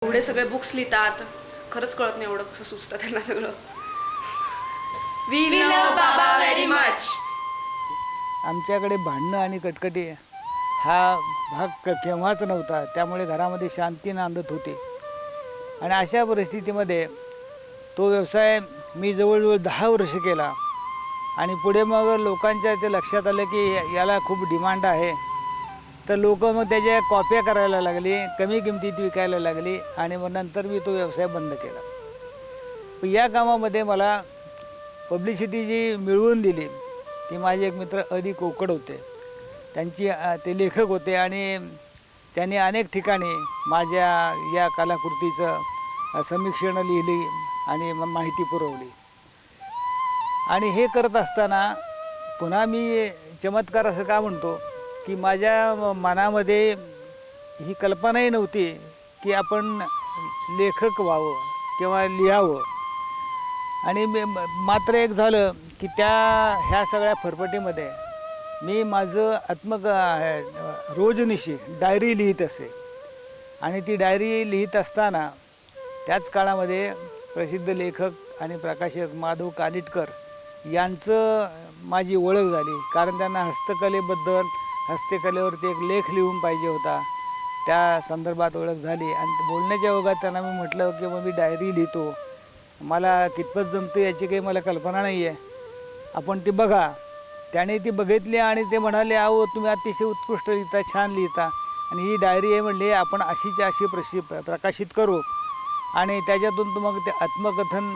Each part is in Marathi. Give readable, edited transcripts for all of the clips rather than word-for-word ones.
एवढे सगळे बुक्स लिहितात, खरंच कळत नाही एवढं कसं सुचतं त्यांना सगळं. वी लव्ह बाबा व्हेरी मच. आमच्याकडे भांडणं आणि कटकटी हा भाग केव्हाच नव्हता. त्यामुळे घरामध्ये शांती नांदत होती. आणि अशा परिस्थितीमध्ये तो व्यवसाय मी जवळजवळ 10 वर्ष केला. आणि पुढे मग लोकांच्या ते लक्षात आलं की याला खूप डिमांड आहे. तर लोक मग त्याच्या कॉप्या करायला लागली, कमी किमतीत विकायला लागली. आणि मग नंतर मी तो व्यवसाय बंद केला. पण या कामामध्ये मला पब्लिसिटी जी मिळवून दिली ती माझे एक मित्र अदी कोकड होते. ते लेखक होते आणि त्यांनी अनेक ठिकाणी माझ्या या कलाकृतीचं समीक्षणं लिहिली आणि माहिती पुरवली. आणि हे करत असताना पुन्हा मी चमत्कार असं का म्हणतो की माझ्या मनामध्ये ही कल्पनाही नव्हती की आपण लेखक व्हावं किंवा लिहावं. आणि मात्र एक झालं की ह्या सगळ्या फरफटीमध्ये मी माझं रोजनिशी डायरी लिहित असे. आणि ती डायरी लिहित असताना त्याच काळामध्ये प्रसिद्ध लेखक आणि प्रकाशक माधव कानिटकर यांचं माझी ओळख झाली. कारण त्यांना हस्तकलेवरती एक लेख लिहून पाहिजे होता. त्या संदर्भात ओळख झाली. आणि बोलण्याच्या ओघात त्यांना मी म्हटलं की मग मी डायरी लिहितो, मला कितपत जमतं याची काही मला कल्पना नाही आहे, आपण ती बघा. त्याने ती बघितली आणि ते म्हणाले, अहो तुम्ही अतिशय उत्कृष्ट लिहिता, छान लिहिता, आणि ही डायरी आहे म्हणले आपण अशीच्या अशी प्रकाशित करू. आणि त्याच्यातून मग ते आत्मकथन,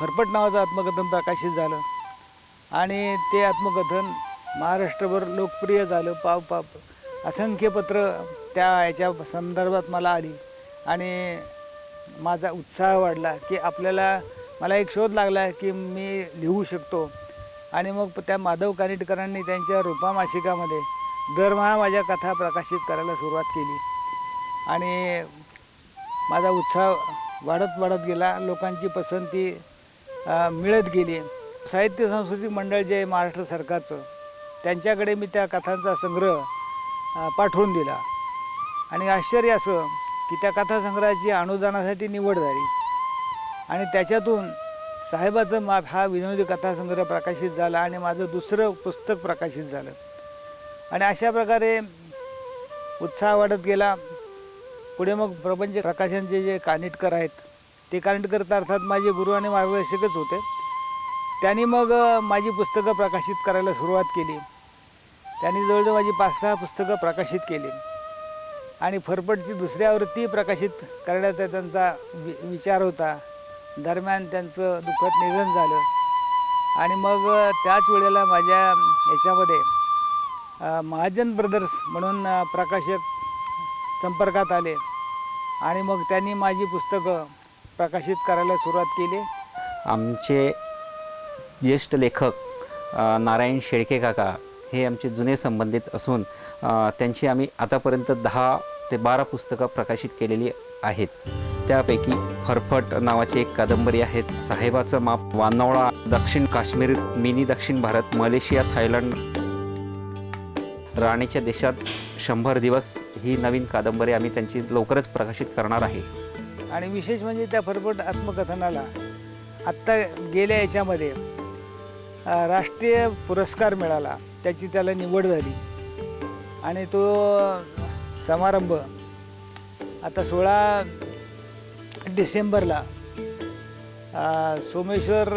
फरफट नावाचं आत्मकथन प्रकाशित झालं. आणि ते आत्मकथन महाराष्ट्रभर लोकप्रिय झालं. असंख्य पत्र याच्या संदर्भात मला आली. आणि माझा उत्साह वाढला की मला एक शोध लागला की मी लिहू शकतो. आणि मग त्या माधव कानिटकरांनी त्यांच्या रूपा मासिकामध्ये दरमहा माझ्या कथा प्रकाशित करायला सुरुवात केली. आणि माझा उत्साह वाढत गेला. लोकांची पसंती मिळत गेली. साहित्य सांस्कृतिक मंडळ जे आहे महाराष्ट्र सरकारचं, त्यांच्याकडे मी त्या कथांचा संग्रह पाठवून दिला. आणि आश्चर्य असं की त्या कथासंग्रहाची अनुदानासाठी निवड झाली. आणि त्याच्यातून साहेबाचं माप हा विनोदी कथासंग्रह प्रकाशित झाला आणि माझं दुसरं पुस्तक प्रकाशित झालं. आणि अशा प्रकारे उत्साह वाढत गेला. पुढे मग प्रपंच प्रकाशनचे जे कानिटकर आहेत, ते कानिटकर अर्थात माझे गुरु आणि मार्गदर्शकच होते. त्यांनी मग माझी पुस्तकं प्रकाशित करायला सुरुवात केली. त्यांनी जवळजवळ माझी 5-6 पुस्तकं प्रकाशित केली. आणि फरफटची दुसरी आवृत्ती प्रकाशित करण्याचा त्यांचा विचार होता. दरम्यान त्यांचं दुःखद निधन झालं. आणि मग त्याच वेळेला माझ्या याच्यामध्ये महाजन ब्रदर्स म्हणून प्रकाशक संपर्कात आले. आणि मग त्यांनी माझी पुस्तकं प्रकाशित करायला सुरुवात केली. आमचे ज्येष्ठ लेखक नारायण शेळके काका हे आमचे जुने संबंधित असून त्यांची आम्ही आतापर्यंत 10 ते 12 पुस्तकं प्रकाशित केलेली आहेत. त्यापैकी फरफट नावाची एक कादंबरी आहे, साहेबाचं माप, वानवळा, दक्षिण काश्मीर, मिनी दक्षिण भारत, मलेशिया, थायलंड, राणीच्या देशात 100 दिवस ही नवीन कादंबरी आम्ही त्यांची लवकरच प्रकाशित करणार आहे. आणि विशेष म्हणजे त्या फरफट आत्मकथनाला आत्ता गेल्या याच्यामध्ये राष्ट्रीय पुरस्कार मिळाला. त्याला निवड झाली. आणि तो समारंभ आता 16 डिसेंबरला सोमेश्वर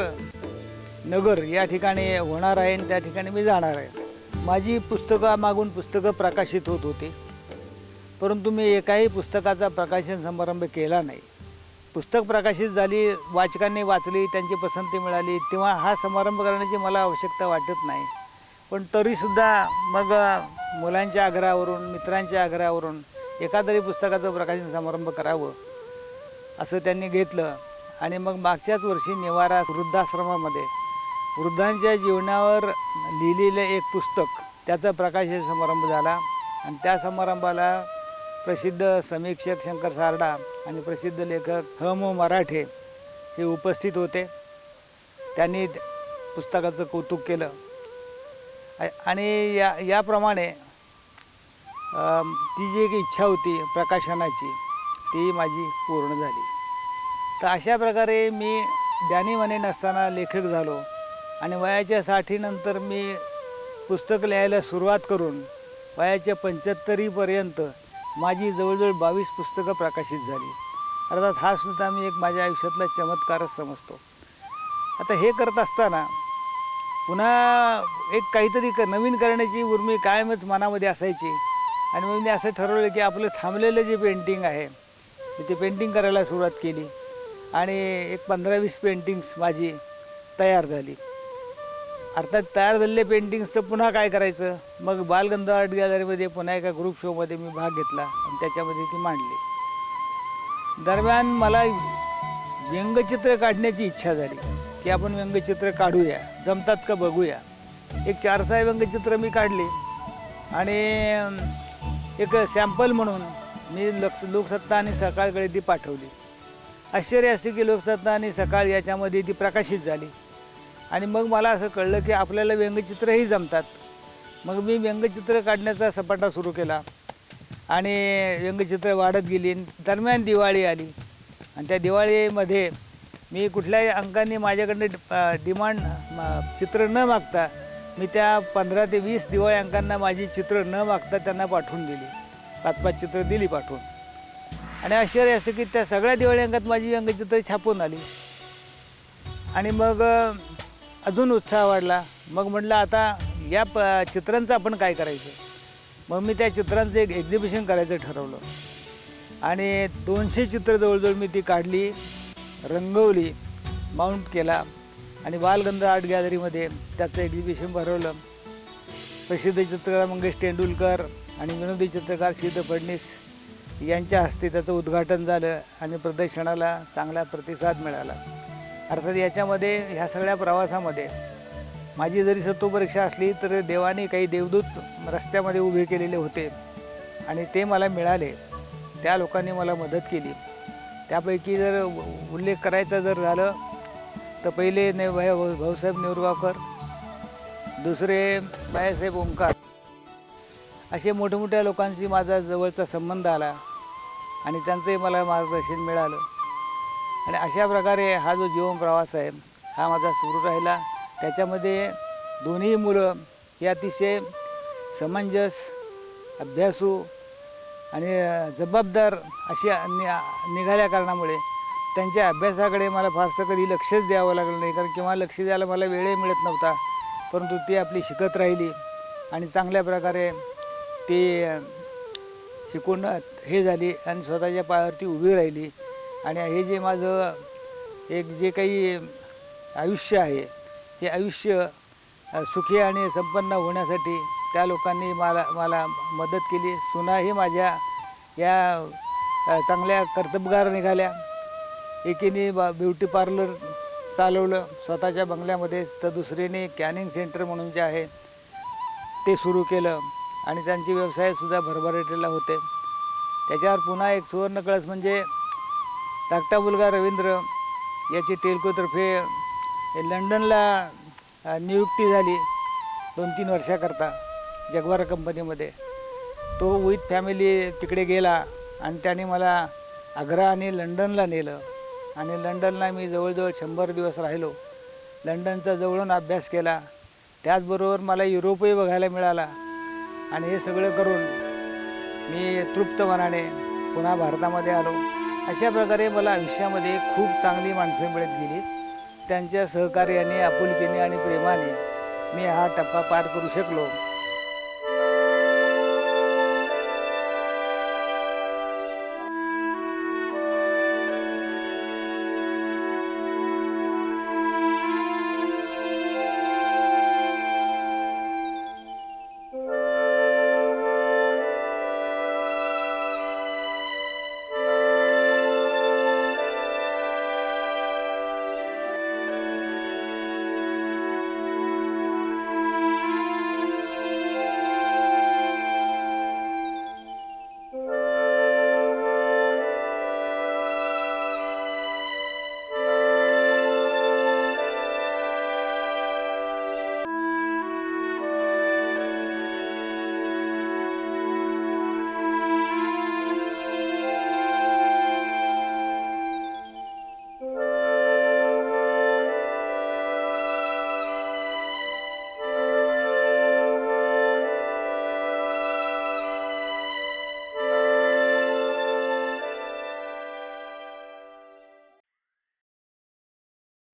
नगर या ठिकाणी होणार आहे. आणि त्या ठिकाणी मी जाणार आहे. माझी पुस्तकामागून पुस्तकं प्रकाशित होत होती, परंतु मी एकाही पुस्तकाचा प्रकाशन समारंभ केला नाही. पुस्तक प्रकाशित झाली, वाचकांनी वाचली, त्यांची पसंती मिळाली, तेव्हा हा समारंभ करण्याची मला आवश्यकता वाटत नाही. पण तरीसुद्धा मग मुलांच्या आग्रहावरून, मित्रांच्या आग्रहावरून एखादरी पुस्तकाचं प्रकाशन समारंभ करावं असं त्यांनी घेतलं. आणि मग मागच्याच वर्षी निवारा वृद्धाश्रमामध्ये वृद्धांच्या जीवनावर लिहिलेलं एक पुस्तक, त्याचा प्रकाशन समारंभ झाला. आणि त्या समारंभाला प्रसिद्ध समीक्षक शंकर सारडा आणि प्रसिद्ध लेखक ह.म. मराठे हे उपस्थित होते. त्यांनी पुस्तकाचं कौतुक केलं. आणि याप्रमाणे ती जी एक इच्छा होती प्रकाशनाची ती माझी पूर्ण झाली. तर अशा प्रकारे मी ज्ञानी म्हणे नसताना लेखक झालो आणि वयाच्या 60नंतर मी पुस्तक लिहायला सुरुवात करून वयाच्या 75पर्यंत माझी जवळजवळ 22 पुस्तकं प्रकाशित झाली. अर्थात हा सुद्धा मी एक माझ्या आयुष्यातला चमत्कारच समजतो. आता हे करत असताना पुन्हा एक काहीतरी नवीन करण्याची उर्मी कायमच मनामध्ये असायची आणि मग मी असं ठरवलं की आपलं थांबलेलं जे पेंटिंग आहे ते पेंटिंग करायला सुरुवात केली आणि एक 15-20 पेंटिंग्स माझी तयार झाली. अर्थात तयार झालेले पेंटिंग्सचं पुन्हा काय करायचं, मग बालगंधर्व आर्ट गॅलरीमध्ये पुन्हा एका ग्रुप शोमध्ये मी भाग घेतला आणि त्याच्यामध्ये ती मांडली. दरम्यान मला व्यंगचित्र काढण्याची इच्छा झाली की आपण व्यंगचित्र काढूया, जमतात का बघूया. एक 4-6 व्यंगचित्र मी काढले आणि एक सॅम्पल म्हणून मी लोकसत्ता आणि सकाळकडे ती पाठवली. आश्चर्य असे की लोकसत्ता आणि सकाळ याच्यामध्ये ती प्रकाशित झाली आणि मग मला असं कळलं की आपल्याला व्यंगचित्रही जमतात. मग मी व्यंगचित्र काढण्याचा सपाटा सुरू केला आणि व्यंगचित्र वाढत गेली. दरम्यान दिवाळी आली आणि त्या दिवाळीमध्ये मी कुठल्याही अंकांनी माझ्याकडनं डिमांड चित्र न मागता मी त्या 15 ते 20 दिवाळी अंकांना माझी चित्र न मागता त्यांना पाठवून दिली. 5-5 चित्र दिली पाठवून आणि आश्चर्य असं की त्या सगळ्या दिवाळी अंकात माझी व्यंगचित्र छापून आली आणि मग अजून उत्साह वाढला. मग म्हटलं आता या चित्रांचं आपण काय करायचं. मग मी त्या चित्रांचं एक एक्झिबिशन करायचं ठरवलं आणि 200 चित्र जवळजवळ मी ती काढली, रंगवली, माउंट केला आणि बालगंधर्व आर्ट गॅलरीमध्ये त्याचं एक्झिबिशन भरवलं. प्रसिद्ध चित्रकार मंगेश तेंडुलकर आणि विनोदी चित्रकार श्रीधर फडणीस यांच्या हस्ते त्याचं उद्घाटन झालं आणि प्रदर्शनाला चांगला प्रतिसाद मिळाला. अर्थात याच्यामध्ये ह्या सगळ्या प्रवासामध्ये माझी जरी सत्वपरीक्षा असली तर देवाने काही देवदूत रस्त्यामध्ये उभे केलेले होते आणि ते मला मिळाले. त्या लोकांनी मला मदत केली. त्यापैकी जर उल्लेख करायचा जर झालं तर पहिले भाऊसाहेब नेवरगावकर, दुसरे बाळासाहेब ओंकार, असे मोठमोठ्या लोकांशी माझा जवळचा संबंध आला आणि त्यांचंही मला मार्गदर्शन मिळालं आणि अशा प्रकारे हा जो जीवन प्रवास आहे हा माझा सुरू राहिला. त्याच्यामध्ये दोन्ही मुलं हे अतिशय समंजस, अभ्यासू आणि जबाबदार अशी निघाल्या कारणामुळे त्यांच्या अभ्यासाकडे मला फारसं कधी लक्षच द्यावं लागलं नाही, कारण किंवा लक्ष द्यायला मला वेळही मिळत नव्हता. परंतु ती आपली शिकत राहिली आणि चांगल्या प्रकारे ती शिकून हे झाली आणि स्वतःच्या पायावरती उभी राहिली. आणि हे जे माझं एक जे काही आयुष्य आहे हे आयुष्य सुखी आणि संपन्न होण्यासाठी त्या लोकांनी मला मदत केली. सुनाही माझ्या या चांगल्या कर्तबगार निघाल्या. एकीने ब्युटी पार्लर चालवलं स्वतःच्या बंगल्यामध्ये, तर दुसरीने कॅनिंग सेंटर म्हणून जे आहे ते सुरू केलं आणि त्यांचे व्यवसायसुद्धा भरभराटीला होते. त्याच्यावर पुन्हा एक सुवर्णकळस म्हणजे धाकटा मुलगा रवींद्र याची टेल्कोतर्फे लंडनला नियुक्ती झाली 2-3 वर्षाकरता जगवारा कंपनीमध्ये. तो विथ फॅमिली तिकडे गेला आणि त्याने मला आग्रा आणि लंडनला नेलं आणि लंडनला मी जवळजवळ 100 दिवस राहिलो. लंडनचा जवळून अभ्यास केला. त्याचबरोबर मला युरोपही बघायला मिळाला आणि हे सगळं करून मी तृप्त मनाने पुन्हा भारतामध्ये आलो. अशा प्रकारे मला आयुष्यामध्ये खूप चांगली माणसं मिळत गेली. त्यांच्या सहकार्याने, आपुलकीने आणि प्रेमाने मी हा टप्पा पार करू शकलो.